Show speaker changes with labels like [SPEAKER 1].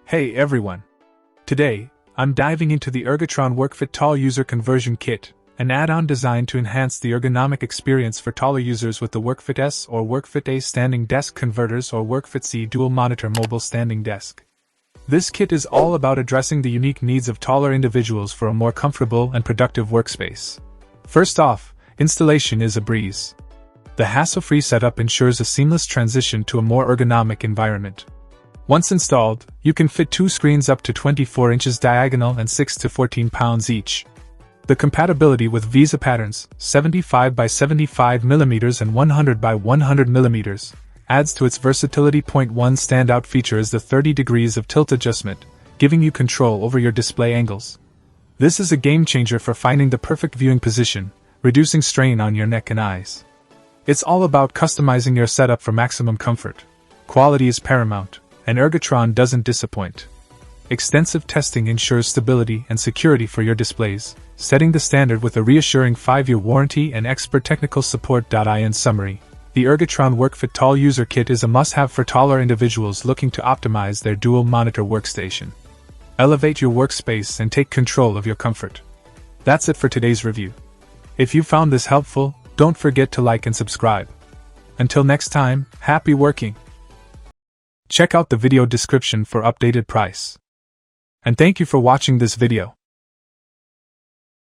[SPEAKER 1] Hey everyone! Today, I'm diving into the Ergotron WorkFit Tall User Conversion Kit, an add-on designed to enhance the ergonomic experience for taller users with the WorkFit S or WorkFit A standing desk converters or WorkFit C dual monitor mobile standing desk. This kit is all about addressing the unique needs of taller individuals for a more comfortable and productive workspace. First off, installation is a breeze. The hassle-free setup ensures a seamless transition to a more ergonomic environment. Once installed, you can fit two screens up to 24 inches diagonal and 6 to 14 pounds each. The compatibility with Visa patterns, 75 by 75 mm and 100 by 100 mm, adds to its versatility. One standout feature is the 30 degrees of tilt adjustment, giving you control over your display angles. This is a game changer for finding the perfect viewing position, reducing strain on your neck and eyes. It's all about customizing your setup for maximum comfort. Quality is paramount, and Ergotron doesn't disappoint. Extensive testing ensures stability and security for your displays, setting the standard with a reassuring 5-year warranty and expert technical support. In summary, the Ergotron WorkFit Tall User Kit is a must-have for taller individuals looking to optimize their dual-monitor workstation. Elevate your workspace and take control of your comfort. That's it for today's review. If you found this helpful, don't forget to like and subscribe. Until next time, happy working! Check out the video description for updated price. And thank you for watching this video.